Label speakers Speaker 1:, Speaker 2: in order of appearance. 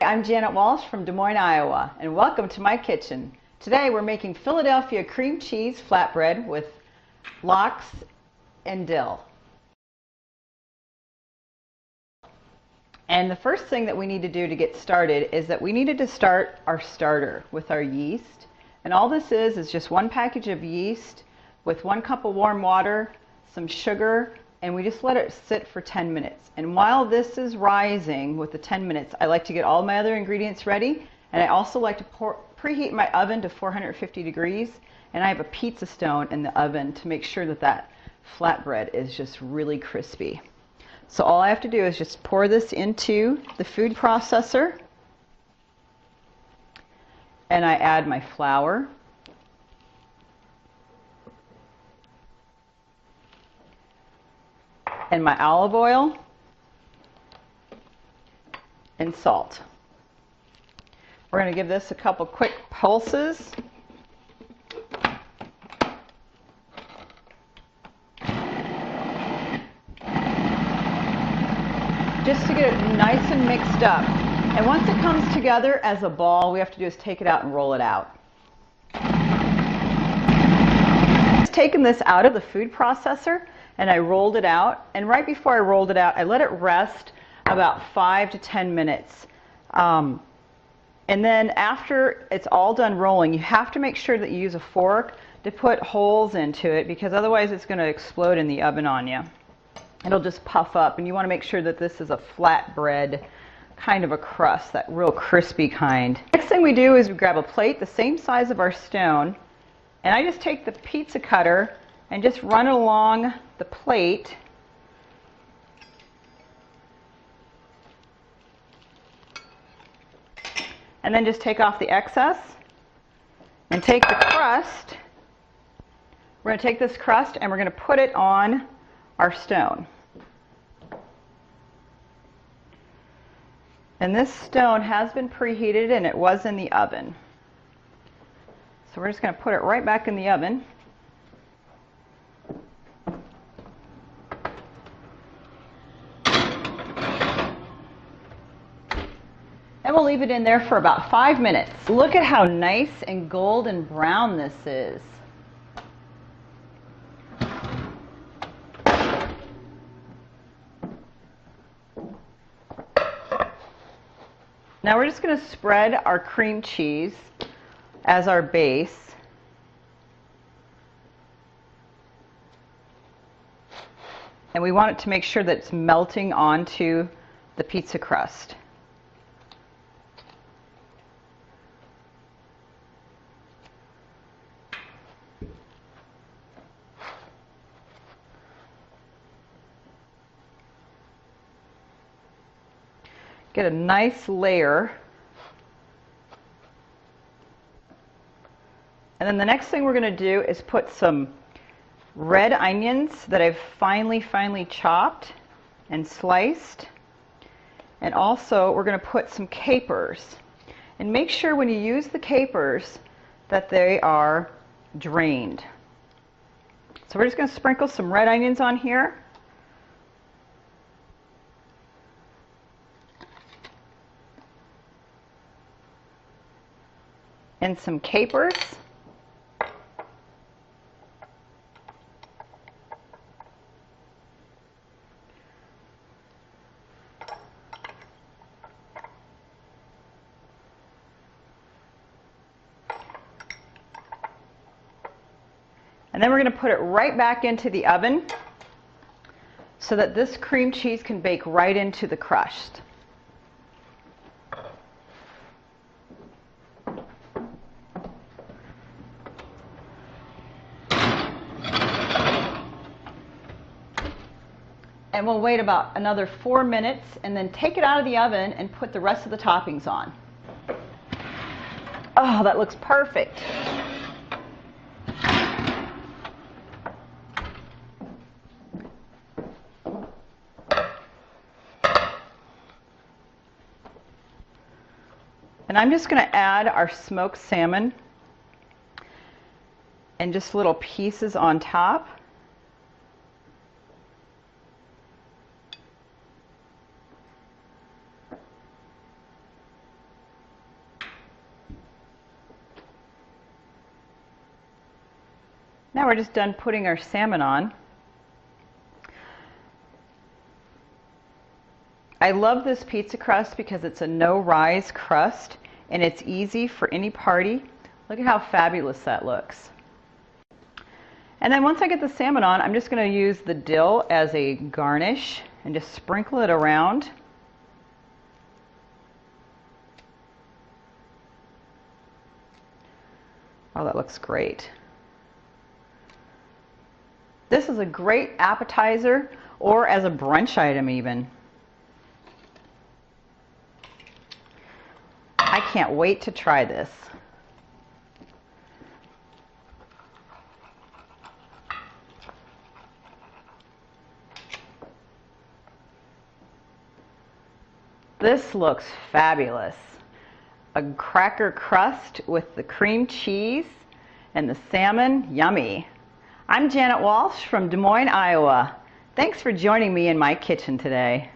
Speaker 1: I'm Janet Walsh from Des Moines, Iowa, and welcome to my kitchen. Today we're making Philadelphia cream cheese flatbread with lox and dill. And the first thing that we need to do to get started is that we needed to start our starter with our yeast. And all this is just one package of yeast with 1 cup of warm water, some sugar, and we just let it sit for 10 minutes. And while this is rising with the 10 minutes, I like to get all my other ingredients ready, and I also like to preheat my oven to 450 degrees, and I have a pizza stone in the oven to make sure that that flatbread is just really crispy. So all I have to do is just pour this into the food processor, and I add my flour, and my olive oil and salt. We're going to give this a couple quick pulses. Just to get it nice and mixed up. And once it comes together as a ball, all we have to do is take it out and roll it out. Just taken this out of the food processor, and I rolled it out, and right before I rolled it out, I let it rest about 5 to 10 minutes. And then after it's all done rolling, you have to make sure that you use a fork to put holes into it, because otherwise it's going to explode in the oven on you. It'll just puff up, and you want to make sure that this is a flatbread kind of a crust, that real crispy kind. Next thing we do is we grab a plate the same size of our stone, and I just take the pizza cutter and just run it along the plate. And then just take off the excess and take the crust. We're going to take this crust and we're going to put it on our stone. And this stone has been preheated and it was in the oven. So we're just going to put it right back in the oven. And we'll leave it in there for about 5 minutes. Look at how nice and golden brown this is. Now we're just going to spread our cream cheese as our base. And we want it to make sure that it's melting onto the pizza crust. Get a nice layer. And then the next thing we're going to do is put some red onions that I've finely chopped and sliced. And also we're going to put some capers. And make sure when you use the capers that they are drained. So we're just going to sprinkle some red onions on here. And some capers. And then we're going to put it right back into the oven so that this cream cheese can bake right into the crust. And we'll wait about another 4 minutes and then take it out of the oven and put the rest of the toppings on. Oh, that looks perfect. And I'm just going to add our smoked salmon and just little pieces on top. Now we're just done putting our salmon on. I love this pizza crust because it's a no-rise crust and it's easy for any party. Look at how fabulous that looks. And then once I get the salmon on, I'm just going to use the dill as a garnish and just sprinkle it around. Oh, that looks great. This is a great appetizer or as a brunch item even. I can't wait to try this. This looks fabulous. A cracker crust with the cream cheese and the salmon, yummy. I'm Janet Walsh from Des Moines, Iowa. Thanks for joining me in my kitchen today.